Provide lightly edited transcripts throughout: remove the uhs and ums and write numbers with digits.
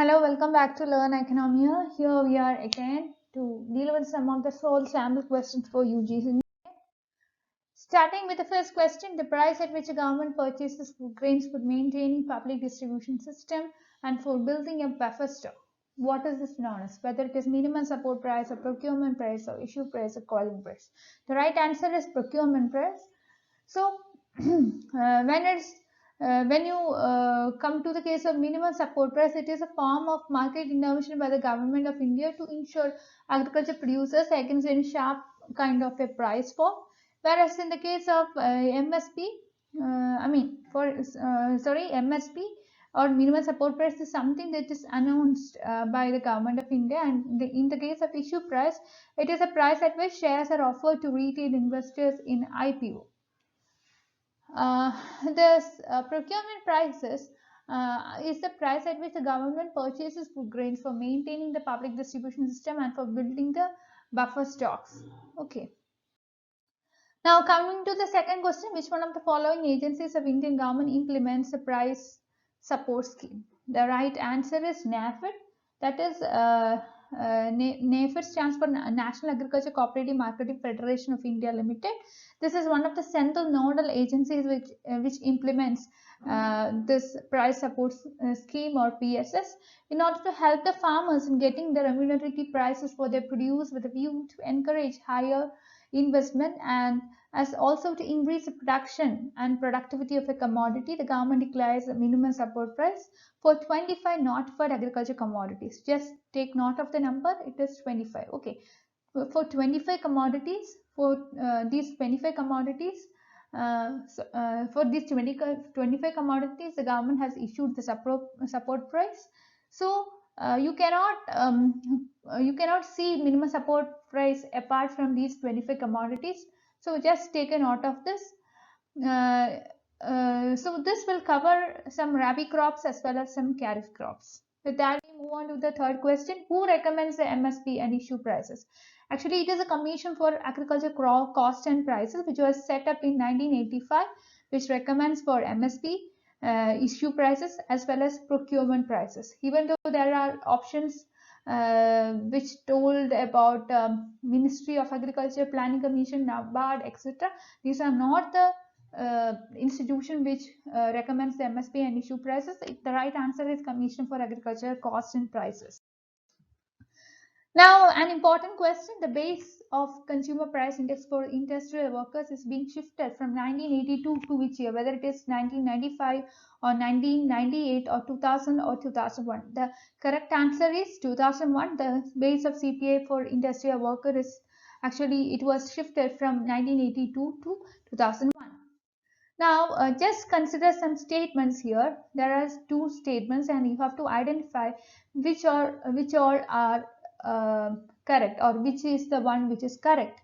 Hello, welcome back to Learn Economia. Here we are again to deal with some of the soul sample questions for UGC. Starting with the first question, the price at which a government purchases food grains for maintaining public distribution system and for building a buffer stock. What is this known as? Whether it is minimum support price or procurement price or issue price or calling price. The right answer is procurement price. So when you come to the case of minimum support price, it is a form of market intervention by the government of India to ensure agriculture producers against any sharp kind of a price fall. Whereas in the case of MSP, MSP or minimum support price is something that is announced by the government of India, and in the case of issue price, it is a price at which shares are offered to retail investors in IPO. Procurement prices is the price at which the government purchases food grains for maintaining the public distribution system and for building the buffer stocks. Okay. Now coming to the second question, which one of the following agencies of Indian government implements the price support scheme? The right answer is NAFED. That is NAFED stands for National Agriculture Cooperative Marketing Federation of India Limited. This is one of the central nodal agencies which implements this price support scheme or PSS in order to help the farmers in getting the remunerative prices for their produce with a view to encourage higher investment, and as also to increase the production and productivity of a commodity. The government declares a minimum support price for 25 notified agriculture commodities. Just take note of the number, it is 25. Okay, for 25 commodities, for these 25 commodities, for these 25 commodities, the government has issued the support price. So you cannot see minimum support price apart from these 25 commodities. So just take a note of this. So this will cover some rabi crops as well as some kharif crops. With that, we move on to the third question. Who recommends the MSP and issue prices? Actually, it is a Commission for Agriculture Cost and Prices which was set up in 1985, which recommends for MSP, issue prices as well as procurement prices. Even though there are options which told about Ministry of Agriculture, Planning Commission, NABARD, etc. These are not the institution which recommends the MSP and issue prices. The right answer is Commission for Agriculture Cost and Prices. Now, an important question, the base of consumer price index for industrial workers is being shifted from 1982 to which year, whether it is 1995 or 1998 or 2000 or 2001. The correct answer is 2001. The base of CPI for industrial worker is actually, it was shifted from 1982 to 2001. Now, just consider some statements here. There are two statements and you have to identify which all are correct, or which is the one which is correct.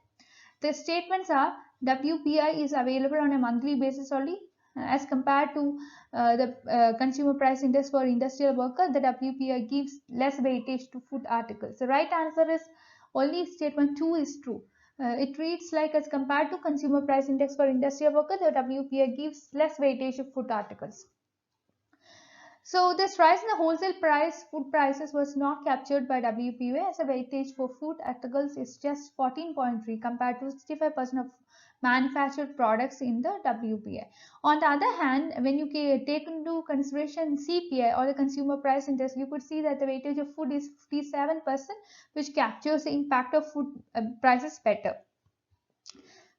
The statements are WPI is available on a monthly basis only as compared to the consumer price index for industrial worker. The WPI gives less weightage to food articles. The right answer is only statement 2 is true. It reads like, as compared to consumer price index for industrial worker, the WPI gives less weightage to food articles. So this rise in the wholesale price, food prices, was not captured by WPI, as a weightage for food articles is just 14.3 compared to 65% of manufactured products in the WPI. On the other hand, when you take into consideration CPI or the consumer price index, you could see that the weightage of food is 57%, which captures the impact of food prices better.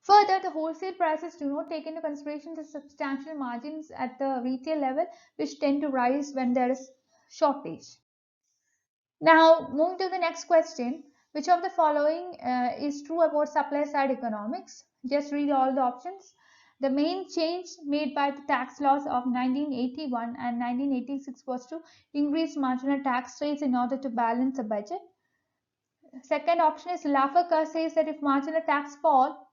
Further, the wholesale prices do not take into consideration the substantial margins at the retail level, which tend to rise when there is shortage. Now, moving to the next question, which of the following is true about supply side economics? Just read all the options. The main change made by the tax laws of 1981 and 1986 was to increase marginal tax rates in order to balance the budget. Second option is Laffer says that if marginal tax fall,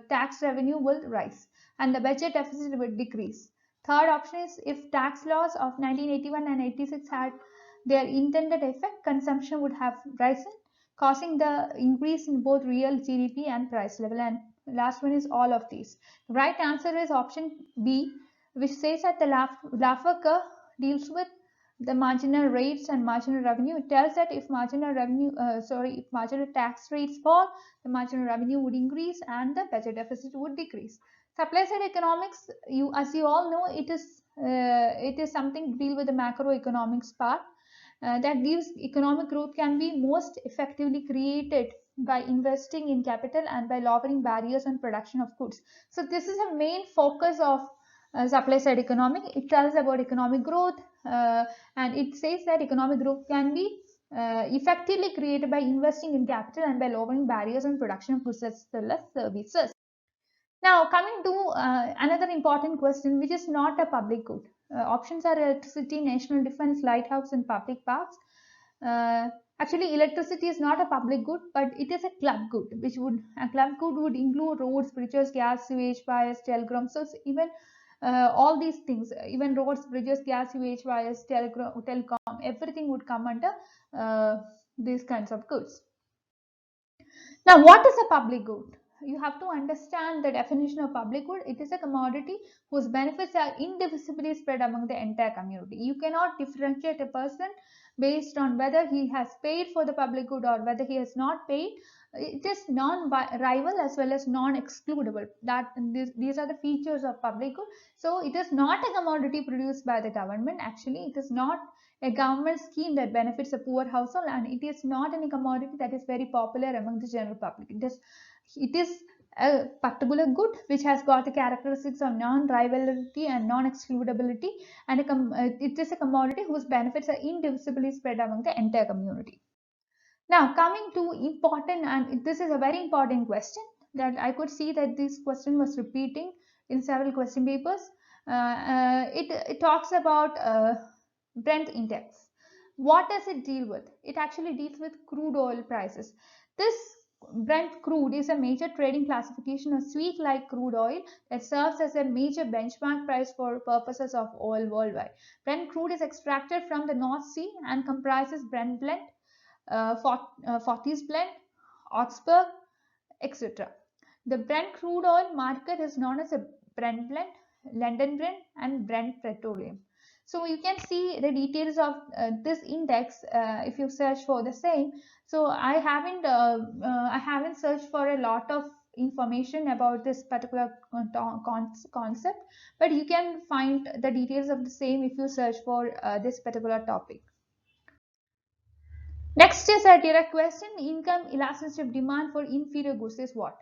tax revenue will rise and the budget deficit will decrease. Third option is, if tax laws of 1981 and 86 had their intended effect, consumption would have risen, causing the increase in both real GDP and price level. And last one is all of these. The right answer is option B, which says that the Laffer curve deals with the marginal rates and marginal revenue. It tells that if marginal revenue, if marginal tax rates fall, the marginal revenue would increase and the budget deficit would decrease. Supply side economics, as you all know, it is something to deal with the macroeconomics part. That gives economic growth can be most effectively created by investing in capital and by lowering barriers on production of goods. So this is a main focus of supply side economic. It tells about economic growth, and it says that economic growth can be effectively created by investing in capital and by lowering barriers on production of goods as well as services. Now, coming to another important question, which is not a public good. Options are electricity, national defense, lighthouse, and public parks. Actually, electricity is not a public good, but it is a club good, a club good would include roads, bridges, gas, sewage, wires, telegrams. So even all these things, even roads, bridges, gas, sewage, wires, telecom, everything would come under these kinds of goods. Now, what is a public good? You have to understand the definition of public good. It is a commodity whose benefits are indivisibly spread among the entire community. You cannot differentiate a person based on whether he has paid for the public good or whether he has not paid. It is non-rival as well as non-excludable. These are the features of public good. So it is not a commodity produced by the government. Actually, it is not a government scheme that benefits a poor household, and it is not any commodity that is very popular among the general public. It is a particular good which has got the characteristics of non-rivalry and non-excludability, and it is a commodity whose benefits are indivisibly spread among the entire community. Now, coming to important, and this is a very important question that I could see that this question was repeating in several question papers. It talks about Brent index. What does it deal with? It actually deals with crude oil prices. This Brent crude is a major trading classification of sweet-like crude oil that serves as a major benchmark price for purposes of oil worldwide. Brent crude is extracted from the North Sea and comprises Brent blend, Forties blend, Oxberg, etc. The Brent crude oil market is known as a Brent blend, London Brent, and Brent petroleum. So you can see the details of this index if you search for the same. So I haven't searched for a lot of information about this particular concept, but you can find the details of the same if you search for this particular topic. Next is a direct question. Income elasticity of demand for inferior goods is what?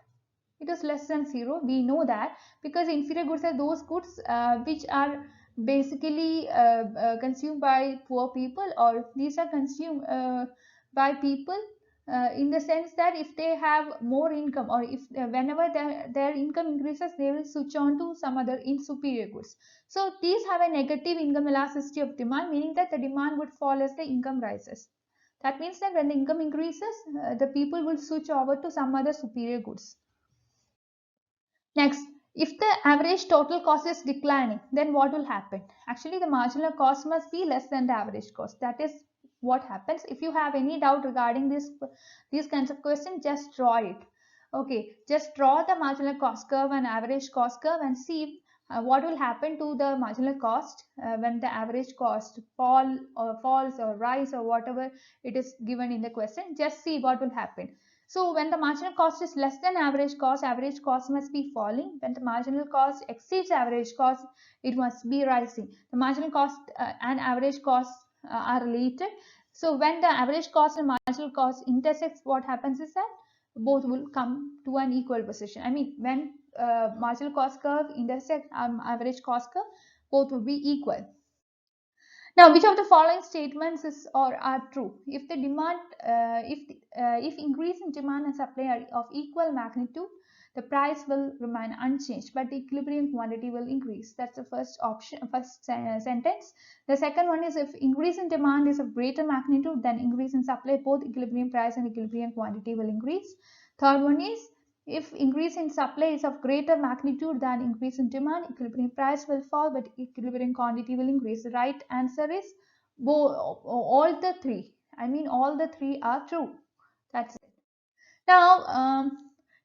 It is less than 0. We know that because inferior goods are those goods which are basically consumed by poor people, or these are consumed by people in the sense that if they have more income, or if whenever their income increases, they will switch on to some other superior goods. So these have a negative income elasticity of demand, meaning that the demand would fall as the income rises. That means that when the income increases, the people will switch over to some other superior goods. Next, if the average total cost is declining, then what will happen? Actually, the marginal cost must be less than the average cost. That is what happens. If you have any doubt regarding these kinds of questions, just draw it. Okay, just draw the marginal cost curve and average cost curve and see what will happen to the marginal cost when the average cost falls or rise or whatever it is given in the question. Just see what will happen. So when the marginal cost is less than average cost must be falling. When the marginal cost exceeds average cost, it must be rising. The marginal cost and average cost are related. So when the average cost and marginal cost intersects, what happens is that both will come to an equal position. I mean, when marginal cost curve intersect average cost curve, both will be equal. Now, which of the following statements are true? If the demand, if increase in demand and supply are of equal magnitude, the price will remain unchanged, but the equilibrium quantity will increase. That's the first option, sentence. The second one is if increase in demand is of greater magnitude than increase in supply, both equilibrium price and equilibrium quantity will increase. Third one is if increase in supply is of greater magnitude than increase in demand, equilibrium price will fall, but equilibrium quantity will increase. The right answer is all the three. I mean, all the three are true. That's it. Now,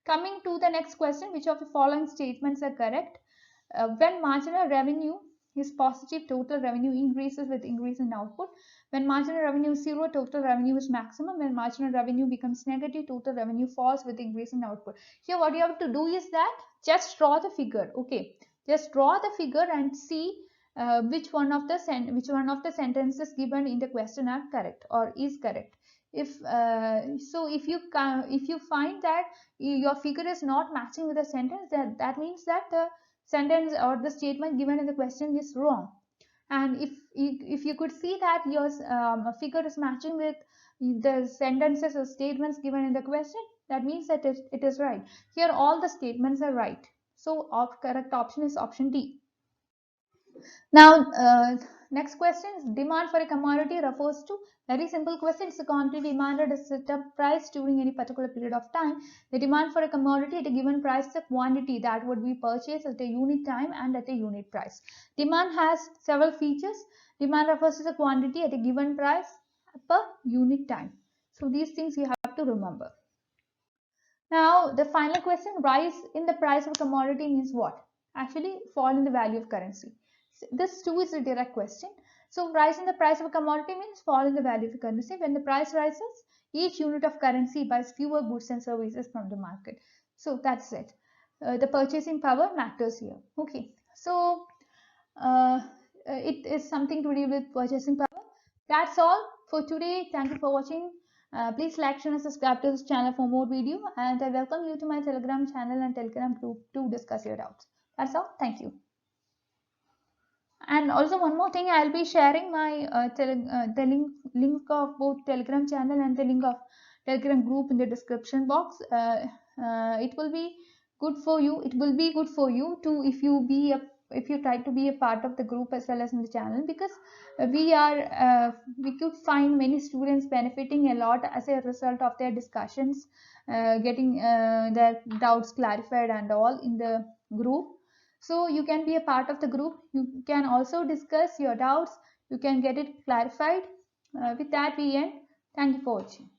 coming to the next question, which of the following statements are correct? When marginal revenue is positive, total revenue increases with increase in output. When marginal revenue is 0, total revenue is maximum. When marginal revenue becomes negative, total revenue falls with increase in output. Here what you have to do is that just draw the figure. Okay, just draw the figure and see which one of the sentences given in the question are correct or is correct. If if you find that your figure is not matching with the sentence, that means that the sentence or the statement given in the question is wrong. And if you could see that your figure is matching with the sentences or statements given in the question, that means that it is right. Here all the statements are right, so correct option is option D. Now, next question is demand for a commodity refers to, very simple question. It's a quantity demanded at a set price during any particular period of time. The demand for a commodity at a given price is a quantity that would be purchased at a unit time and at a unit price. Demand has several features. Demand refers to the quantity at a given price per unit time. So these things you have to remember. Now, the final question, rise in the price of commodity means what? Actually, fall in the value of currency. This too is a direct question. So, rise in the price of a commodity means fall in the value of currency. When the price rises, each unit of currency buys fewer goods and services from the market. So, that's it. The purchasing power matters here. Okay. So, it is something to do with purchasing power. That's all for today. Thank you for watching. Please like, share and subscribe to this channel for more video, and I welcome you to my Telegram channel and Telegram group to discuss your doubts. That's all. Thank you. And also one more thing, I'll be sharing my the link of both Telegram channel and the link of Telegram group in the description box. It will be good for you. It will be good for you to if you try to be a part of the group as well as in the channel, because we could find many students benefiting a lot as a result of their discussions, getting their doubts clarified and all in the group. So you can be a part of the group. You can also discuss your doubts. You can get it clarified. With that we end. Thank you for watching.